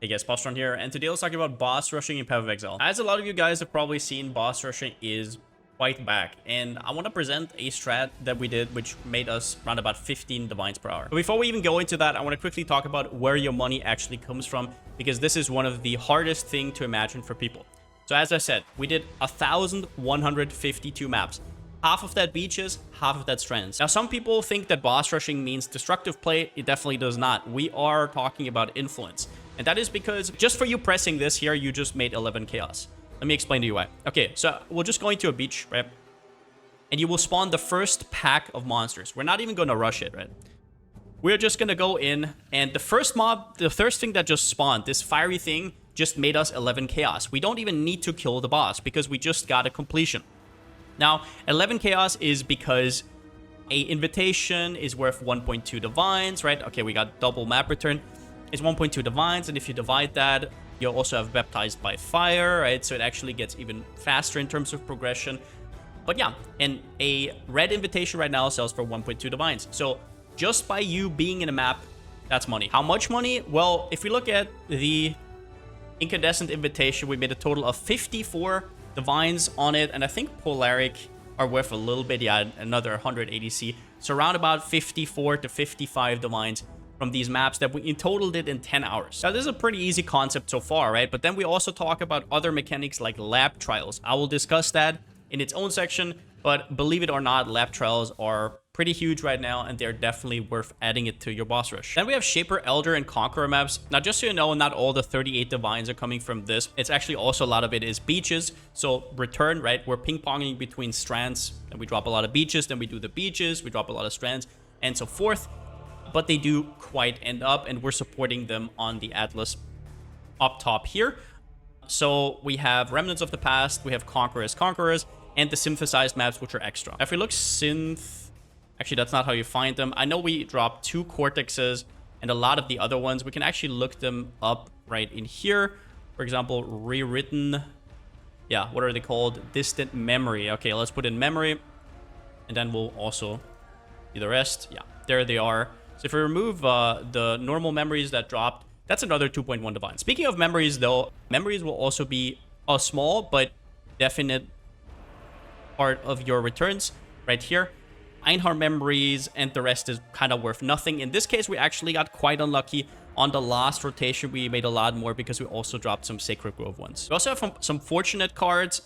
Hey guys, Palsteron here, and today let's talk about boss rushing in Path of Exile. As a lot of you guys have probably seen, boss rushing is quite back, and I want to present a strat that we did which made us around about 15 divines per hour. But before we even go into that, I want to quickly talk about where your money actually comes from, because this is one of the hardest thing to imagine for people. So as I said, we did 1,152 maps. Half of that beaches, half of that strands. Now, some people think that boss rushing means destructive play. It definitely does not. We are talking about influence. And that is because just for you pressing this here, you just made 11 chaos. Let me explain to you why. Okay, so we'll just go into a beach, right? And you will spawn the first pack of monsters. We're not even going to rush it, right? We're just going to go in, and the first mob, the first thing that just spawned, this fiery thing, just made us 11 chaos. We don't even need to kill the boss because we just got a completion. Now, 11 chaos is because a invitation is worth 1.2 divines, right? Okay, we got double map return. It's 1.2 divines, and if you divide that, you'll also have baptized by fire, right? So it actually gets even faster in terms of progression. But yeah, and a red invitation right now sells for 1.2 divines. So just by you being in a map, that's money. How much money? Well, if we look at the incandescent invitation, we made a total of 54 divines on it, and I think Polaric are worth a little bit, yeah, another 100 ADC. So around about 54 to 55 divines from these maps that we in total did in 10 hours. Now, this is a pretty easy concept so far, right? But then we also talk about other mechanics like lab trials. I will discuss that in its own section, but believe it or not, lab trials are pretty huge right now, and they're definitely worth adding it to your boss rush. Then we have Shaper, Elder, and Conqueror maps. Now, just so you know, not all the 38 divines are coming from this. It's actually also a lot of it is beaches. So return, right? We're ping-ponging between strands, and we drop a lot of beaches, then we do the beaches, we drop a lot of strands, and so forth. But they do quite end up, and we're supporting them on the Atlas up top here. So we have Remnants of the Past, we have Conquerors, and the synthesized maps, which are extra. If we look synth, actually, that's not how you find them. I know we dropped 2 Cortexes and a lot of the other ones. We can actually look them up right in here. For example, Rewritten. Yeah, what are they called? Distant Memory. Okay, let's put in Memory, and then we'll also do the rest. Yeah, there they are. So if we remove the normal memories that dropped, that's another 2.1 divine. Speaking of memories, though, memories will also be a small but definite part of your returns right here. Einhorn memories, and the rest is kind of worth nothing. In this case, we actually got quite unlucky. On the last rotation, we made a lot more because we also dropped some Sacred Grove ones. We also have some Fortunate cards,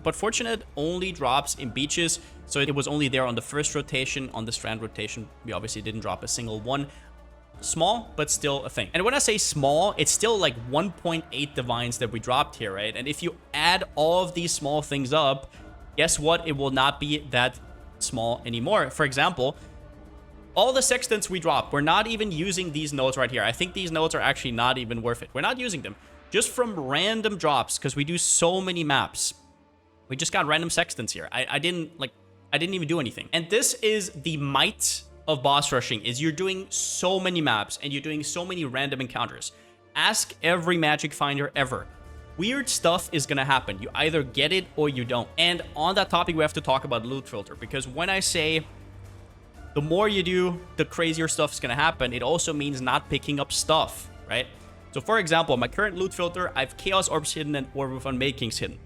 but Fortunate only drops in beaches, so it was only there on the first rotation. On the strand rotation, we obviously didn't drop a single one. Small, but still a thing. And when I say small, it's still like 1.8 divines that we dropped here, right? And if you add all of these small things up, guess what? It will not be that small anymore. For example, all the sextants we dropped, we're not even using these nodes right here. I think these nodes are actually not even worth it. We're not using them. Just from random drops, because we do so many maps. We just got random sextants here. I didn't even do anything. And this is the might of boss rushing, is you're doing so many maps and you're doing so many random encounters. Ask every magic finder ever. Weird stuff is gonna happen. You either get it or you don't. And on that topic, we have to talk about loot filter, because when I say the more you do, the crazier stuff is gonna happen, it also means not picking up stuff, right? So for example, my current loot filter, I have Chaos Orbs hidden and Orb of Unmade Kings hidden.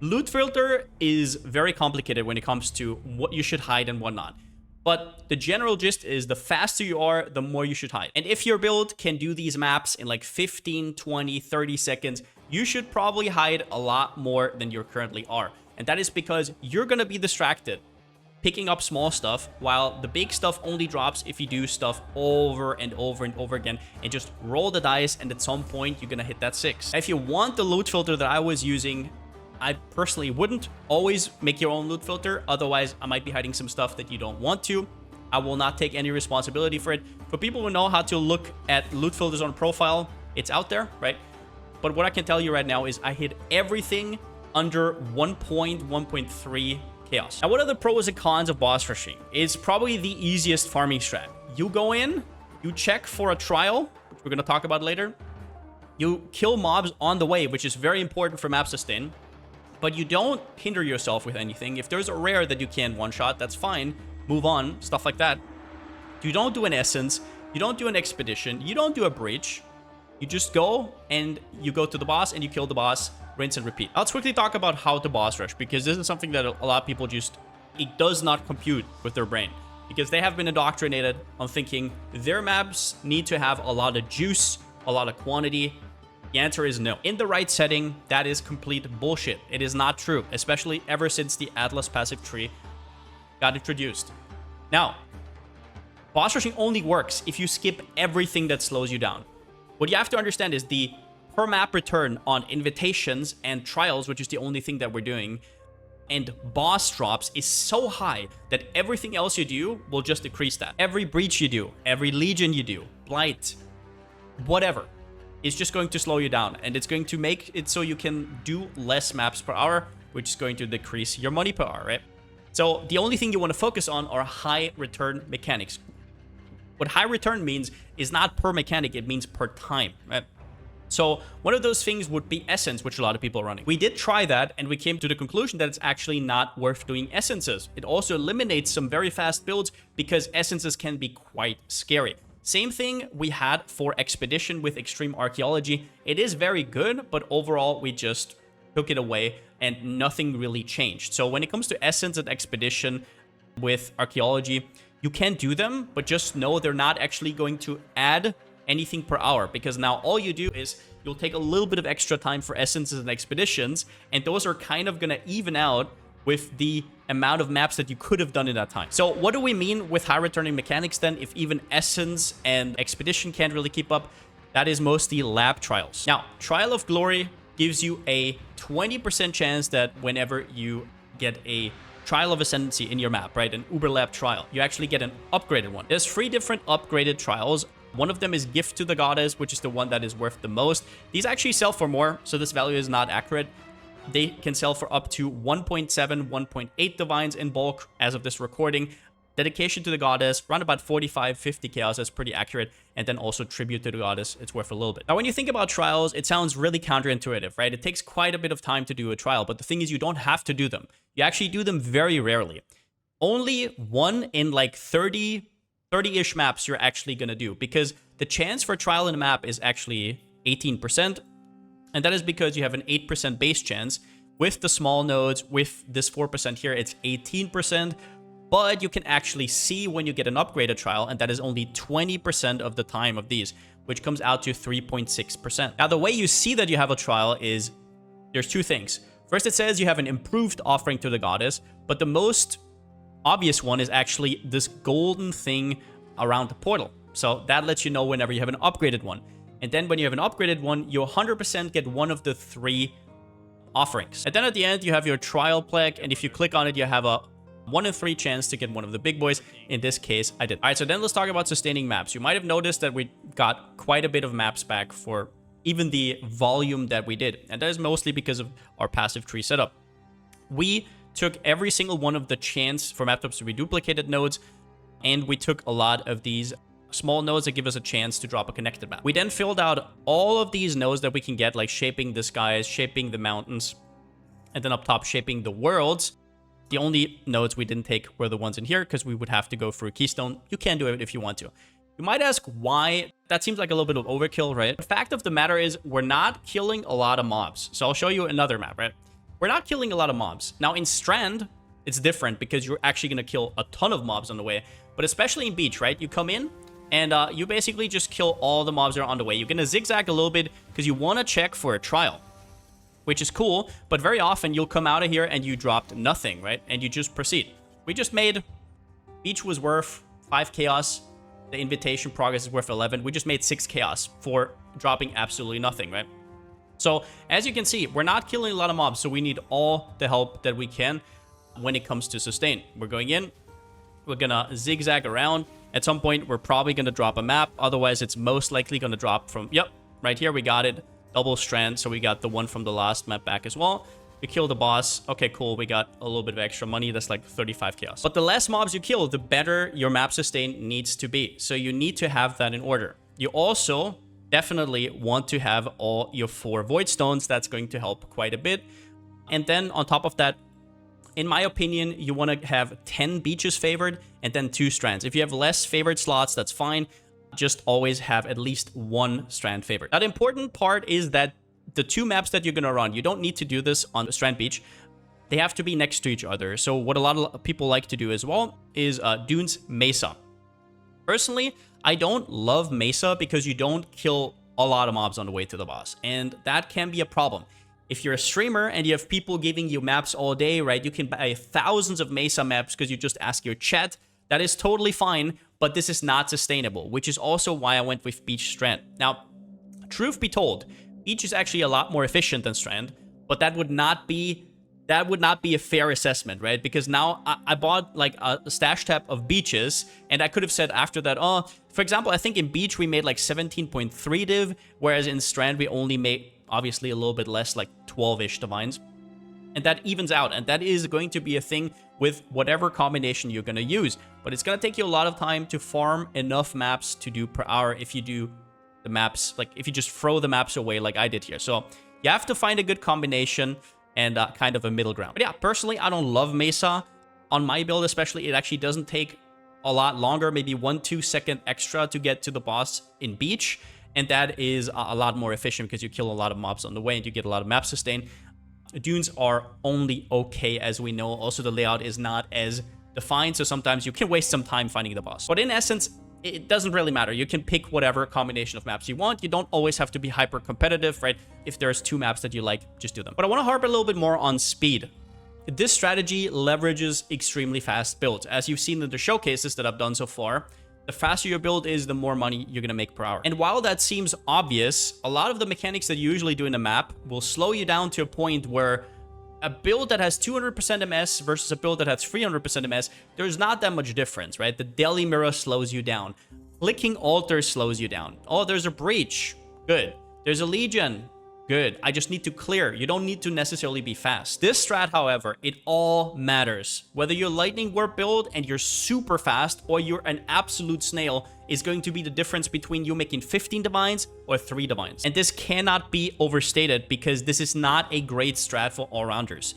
Loot filter is very complicated when it comes to what you should hide and whatnot. But the general gist is the faster you are, the more you should hide. And if your build can do these maps in like 15, 20, 30 seconds, you should probably hide a lot more than you currently are. And that is because you're going to be distracted picking up small stuff, while the big stuff only drops if you do stuff over and over and over again and just roll the dice, and at some point you're going to hit that 6. If you want the loot filter that I was using, I personally wouldn't always make your own loot filter. Otherwise, I might be hiding some stuff that you don't want to. I will not take any responsibility for it. For people who know how to look at loot filters on profile, it's out there, right? But what I can tell you right now is I hid everything under 1.3 chaos. Now, what are the pros and cons of boss rushing? It's probably the easiest farming strat. You go in, you check for a trial, which we're going to talk about later. You kill mobs on the way, which is very important for map sustain. But you don't hinder yourself with anything. If there's a rare that you can one-shot, that's fine. Move on, stuff like that. You don't do an essence. You don't do an expedition. You don't do a breach. You just go and you go to the boss and you kill the boss, rinse and repeat. I'll quickly talk about how to boss rush, because this is something that a lot of people just, it does not compute with their brain, because they have been indoctrinated on thinking their maps need to have a lot of juice, a lot of quantity. The answer is no. In the right setting, that is complete bullshit. It is not true, especially ever since the Atlas passive tree got introduced. Now, boss rushing only works if you skip everything that slows you down. What you have to understand is the per map return on invitations and trials, which is the only thing that we're doing, and boss drops is so high that everything else you do will just decrease that. Every breach you do, every legion you do, blight, whatever, is just going to slow you down, and it's going to make it so you can do less maps per hour, which is going to decrease your money per hour, right? So the only thing you want to focus on are high return mechanics. What high return means is not per mechanic, it means per time, right? So one of those things would be Essence, which a lot of people are running. We did try that, and we came to the conclusion that it's actually not worth doing Essences. It also eliminates some very fast builds because Essences can be quite scary. Same thing we had for Expedition with Extreme Archaeology. It is very good, but overall we just took it away and nothing really changed. So when it comes to Essence and Expedition with Archaeology, you can do them, but just know they're not actually going to add anything per hour, because now all you do is you'll take a little bit of extra time for Essences and Expeditions, and those are kind of going to even out with the amount of maps that you could have done in that time. So what do we mean with high returning mechanics then, if even Essence and Expedition can't really keep up? That is mostly lab trials. Now, Trial of Glory gives you a 20% chance that whenever you get a Trial of Ascendancy in your map, right, an Uber Lab trial, you actually get an upgraded one. There's 3 different upgraded trials. One of them is Gift to the Goddess, which is the one that is worth the most. These actually sell for more, so this value is not accurate. They can sell for up to 1.7, 1.8 divines in bulk as of this recording. Dedication to the Goddess, around about 45, 50 chaos, that's pretty accurate. And then also Tribute to the Goddess, it's worth a little bit. Now, when you think about trials, it sounds really counterintuitive, right? It takes quite a bit of time to do a trial, but the thing is you don't have to do them. You actually do them very rarely. Only one in like 30-ish maps you're actually going to do, because the chance for trial in a map is actually 18%. And that is because you have an 8% base chance. With the small nodes, with this 4% here, it's 18%. But you can actually see when you get an upgraded trial, and that is only 20% of the time of these, which comes out to 3.6%. Now, the way you see that you have a trial is there's 2 things. First, it says you have an improved offering to the Goddess, but the most obvious one is actually this golden thing around the portal. So that lets you know whenever you have an upgraded one. And then when you have an upgraded one, you 100% get one of the 3 offerings. And then at the end, you have your trial plaque, and if you click on it, you have a 1 in 3 chance to get one of the big boys. In this case, I did. All right, so then let's talk about sustaining maps. You might have noticed that we got quite a bit of maps back for even the volume that we did. And that is mostly because of our passive tree setup. We took every single one of the chance for map types to be duplicated nodes, and we took a lot of these small nodes that give us a chance to drop a connected map. We then filled out all of these nodes that we can get, like shaping the skies, shaping the mountains, and then up top, shaping the worlds. The only nodes we didn't take were the ones in here, because we would have to go through Keystone. You can do it if you want to. You might ask why. That seems like a little bit of overkill, right? The fact of the matter is we're not killing a lot of mobs. So I'll show you another map, right? We're not killing a lot of mobs. Now in Strand, it's different because you're actually going to kill a ton of mobs on the way. But especially in Beach, right? You come in and you basically just kill all the mobs that are on the way. You're going to zigzag a little bit because you want to check for a trial, which is cool. But very often you'll come out of here and you dropped nothing, right? And you just proceed. We just made... Beach was worth 5 chaos. The invitation progress is worth 11. We just made 6 chaos for dropping absolutely nothing, right? So as you can see, we're not killing a lot of mobs, so we need all the help that we can when it comes to sustain. We're going in, we're gonna zigzag around. At some point, we're probably gonna drop a map. Otherwise, it's most likely gonna drop from, yep, right here, we got it. Double strand, so we got the one from the last map back as well. We kill the boss. Okay, cool. We got a little bit of extra money. That's like 35 chaos. But the less mobs you kill, the better your map sustain needs to be. So you need to have that in order. You also definitely want to have all your 4 void stones. That's going to help quite a bit. And then on top of that, in my opinion, you want to have 10 beaches favored and then 2 strands. If you have less favored slots, that's fine. just always have at least one strand favorite. Now, the important part is that the two maps that you're going to run, you don't need to do this on Strand Beach. They have to be next to each other. So what a lot of people like to do as well is Dunes Mesa. Personally, I don't love Mesa because you don't kill a lot of mobs on the way to the boss. And that can be a problem. If you're a streamer and you have people giving you maps all day, right? You can buy thousands of Mesa maps because you just ask your chat. That is totally fine, but this is not sustainable, which is also why I went with Beach Strand. Now, truth be told, Beach is actually a lot more efficient than Strand, but that would not be a fair assessment, right? Because now I bought like a stash tab of beaches, and I could have said after that, oh, for example, I think in Beach we made like 17.3 div, whereas in Strand we only made obviously a little bit less, like 12-ish divines. And that evens out, and that is going to be a thing with whatever combination you're going to use. But it's going to take you a lot of time to farm enough maps to do per hour if you do the maps, like if you just throw the maps away like I did here. So you have to find a good combination and kind of a middle ground. But yeah, personally, I don't love Mesa. On my build especially, it actually doesn't take a lot longer, maybe 1-2 second extra to get to the boss in Beach. And that is a lot more efficient because you kill a lot of mobs on the way and you get a lot of map sustain. Dunes are only okay, as we know. Also, the layout is not as defined, so sometimes you can waste some time finding the boss. But in essence, it doesn't really matter. You can pick whatever combination of maps you want. You don't always have to be hyper competitive, right? If there's two maps that you like, just do them. But I want to harp a little bit more on speed. This strategy leverages extremely fast builds. As you've seen in the showcases that I've done so far, the faster your build is, the more money you're going to make per hour. And while that seems obvious, a lot of the mechanics that you usually do in a map will slow you down to a point where a build that has 200% MS versus a build that has 300% MS, there's not that much difference, right? The Deli Mirror slows you down. Clicking Altar slows you down. Oh, there's a Breach. Good. There's a Legion. Good. I just need to clear. You don't need to necessarily be fast. This strat, however, it all matters. Whether you're Lightning Warp build and you're super fast or you're an absolute snail is going to be the difference between you making 15 divines or 3 divines. And this cannot be overstated because this is not a great strat for all-rounders.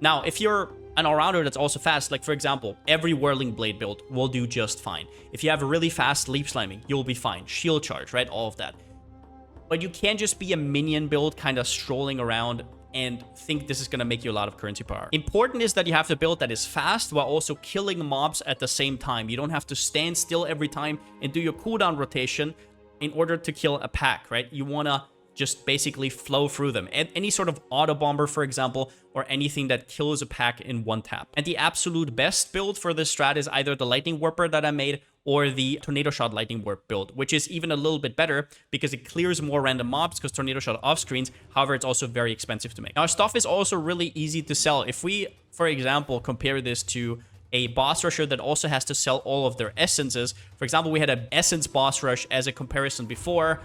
Now, if you're an all-rounder that's also fast, like for example, every Whirling Blade build will do just fine. If you have a really fast Leap Slamming, you'll be fine. Shield Charge, right? All of that. But you can't just be a minion build kind of strolling around and think this is going to make you a lot of currency power. Important is that you have to build that is fast while also killing mobs at the same time. You don't have to stand still every time and do your cooldown rotation in order to kill a pack, right? You want to just basically flow through them. Any sort of auto bomber, for example, or anything that kills a pack in one tap. And the absolute best build for this strat is either the Lightning Warper that I made or the Tornado Shot Lightning Warp build, which is even a little bit better because it clears more random mobs because Tornado Shot off screens. However, it's also very expensive to make. Now, our stuff is also really easy to sell. If we, for example, compare this to a boss rusher that also has to sell all of their essences. For example, we had an essence boss rush as a comparison before.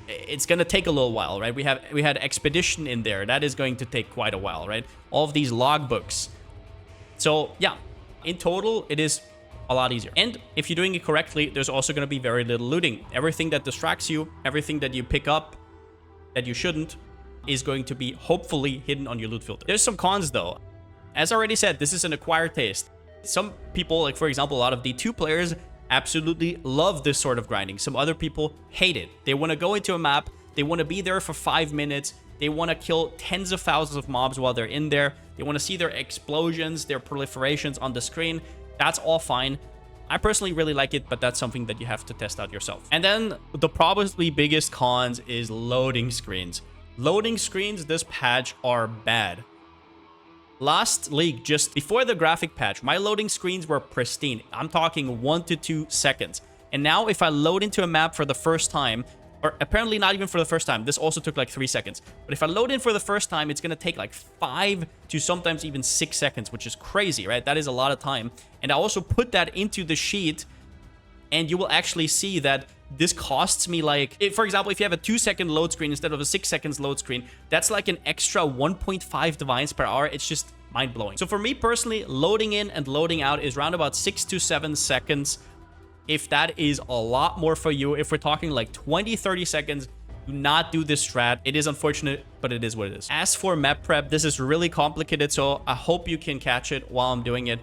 It's going to take a little while, right? We had Expedition in there. That is going to take quite a while, right? All of these logbooks. So, yeah, in total, it is a lot easier. And if you're doing it correctly, there's also going to be very little looting. Everything that distracts you, everything that you pick up that you shouldn't, is going to be hopefully hidden on your loot filter. There's some cons, though. As I already said, this is an acquired taste. Some people, like for example, a lot of D2 players, absolutely love this sort of grinding. Some other people hate it. They want to go into a map, they want to be there for 5 minutes, they want to kill tens of thousands of mobs while they're in there, they want to see their explosions, their proliferations on the screen. That's all fine. I personally really like it, but that's something that you have to test out yourself. And then the probably biggest cons is loading screens. Loading screens this patch are bad. Last league, just before the graphic patch, my loading screens were pristine. I'm talking 1 to 2 seconds. And now if I load into a map for the first time, or apparently not even for the first time, this also took like 3 seconds. But if I load in for the first time, it's going to take like 5 to sometimes even 6 seconds, which is crazy, right? That is a lot of time. And I also put that into the sheet, and you will actually see that this costs me like, for example, if you have a 2-second load screen instead of a 6 seconds load screen, that's like an extra 1.5 divines per hour. It's just mind-blowing. So for me personally, loading in and loading out is around about 6 to 7 seconds. If that is a lot more for you, if we're talking like 20-30 seconds, do not do this strat. It is unfortunate, but it is what it is. As for map prep, this is really complicated, so I hope you can catch it while I'm doing it.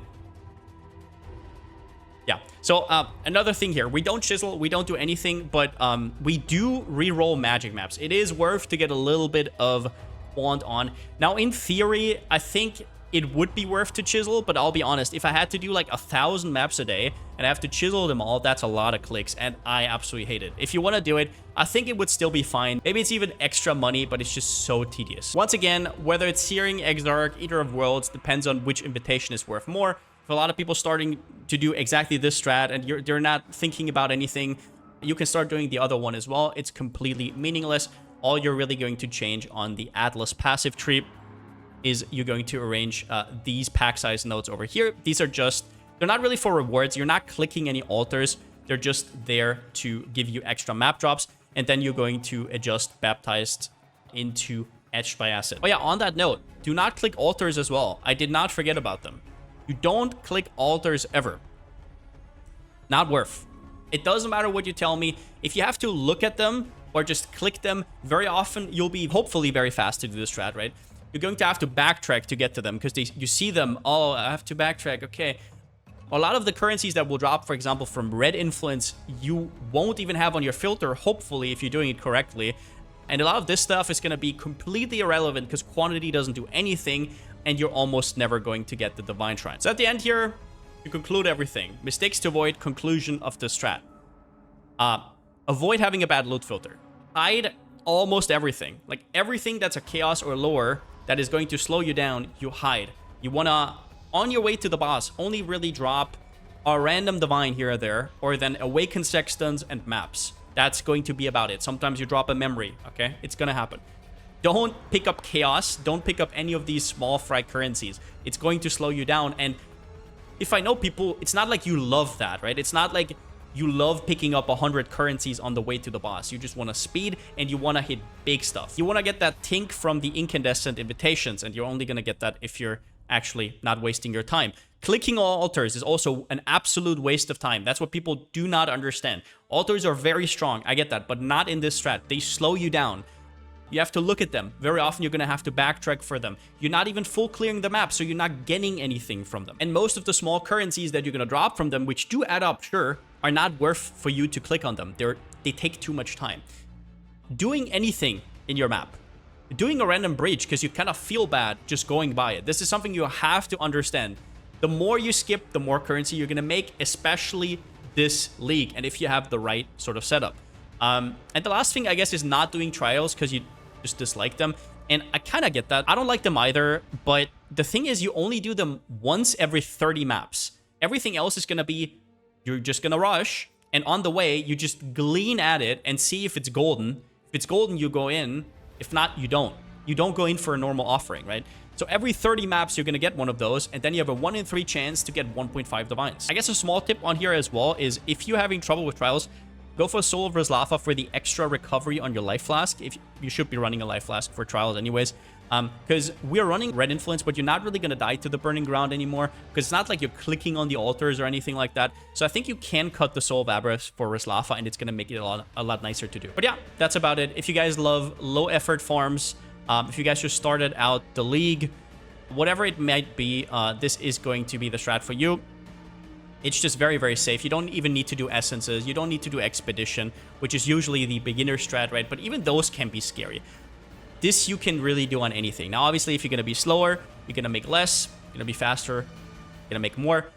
Yeah. So another thing here, we don't chisel, we don't do anything, but we do re-roll magic maps. It is worth to get a little bit of wand on. Now, in theory, I think it would be worth to chisel, but I'll be honest, if I had to do like 1,000 maps a day and I have to chisel them all, that's a lot of clicks, and I absolutely hate it. If you want to do it, I think it would still be fine. Maybe it's even extra money, but it's just so tedious. Once again, whether it's Searing, Exarch, Eater of Worlds, depends on which invitation is worth more. For a lot of people starting to do exactly this strat and they're not thinking about anything, you can start doing the other one as well. It's completely meaningless. All you're really going to change on the Atlas passive tree is you're going to arrange these pack size nodes over here. These are just, they're not really for rewards. You're not clicking any altars. They're just there to give you extra map drops. And then you're going to adjust Baptized into Etched by Acid. Oh yeah, on that note, do not click altars as well. I did not forget about them. You don't click altars ever. Not worth. It doesn't matter what you tell me. If you have to look at them or just click them, very often you'll be hopefully very fast to do this strat, right? You're going to have to backtrack to get to them because you see them. Oh, I have to backtrack. Okay. A lot of the currencies that will drop, for example, from red influence, you won't even have on your filter, hopefully, if you're doing it correctly. And a lot of this stuff is going to be completely irrelevant because quantity doesn't do anything, and you're almost never going to get the Divine Shrine. So at the end here, you conclude everything. Mistakes to avoid, conclusion of the strat. Avoid having a bad loot filter. Hide almost everything. Like everything that's a chaos or lower that is going to slow you down, you hide. You want to, on your way to the boss, only really drop a random divine here or there, or then awaken sextons and maps. That's going to be about it. Sometimes you drop a memory, okay? It's going to happen. Don't pick up chaos. Don't pick up any of these small fry currencies. It's going to slow you down. And if I know people, it's not like you love that, right? It's not like you love picking up 100 currencies on the way to the boss. You just want to speed and you want to hit big stuff. You want to get that tink from the incandescent invitations, and you're only going to get that if you're actually not wasting your time. Clicking all altars is also an absolute waste of time. That's what people do not understand. Altars are very strong, I get that, but not in this strat. They slow you down. You have to look at them. Very often you're going to have to backtrack for them. You're not even full clearing the map, so you're not getting anything from them. And most of the small currencies that you're going to drop from them, which do add up, sure, are not worth for you to click on them. They take too much time. Doing anything in your map, doing a random breach because you kind of feel bad just going by it. This is something you have to understand. The more you skip, the more currency you're going to make, especially this league, and if you have the right sort of setup. And the last thing, I guess, is not doing trials because you just dislike them. And I kind of get that. I don't like them either, but the thing is you only do them once every 30 maps. Everything else is going to be, you're just going to rush, and on the way, you just glean at it and see if it's golden. If it's golden, you go in. If not, you don't. You don't go in for a normal offering, right? So every 30 maps, you're going to get one of those, and then you have a 1 in 3 chance to get 1.5 divines. I guess a small tip on here as well is if you're having trouble with trials, go for Soul of Rizlafa for the extra recovery on your life flask. If you should be running a life flask for trials anyways. Because we're running red influence, but you're not really going to die to the burning ground anymore. Because it's not like you're clicking on the altars or anything like that. So I think you can cut the Soul of Avarice for Rizlafa, and it's going to make it a lot nicer to do. But yeah, that's about it. If you guys love low effort farms, if you guys just started out the league, whatever it might be, this is going to be the strat for you. It's just very, very safe. You don't even need to do essences. You don't need to do expedition, which is usually the beginner strat, right? But even those can be scary. This you can really do on anything. Now, obviously, if you're going to be slower, you're going to make less. You're going to be faster. You're going to make more.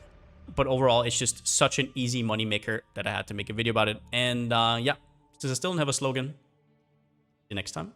But overall, it's just such an easy money maker that I had to make a video about it. And yeah, since I still don't have a slogan, see you next time.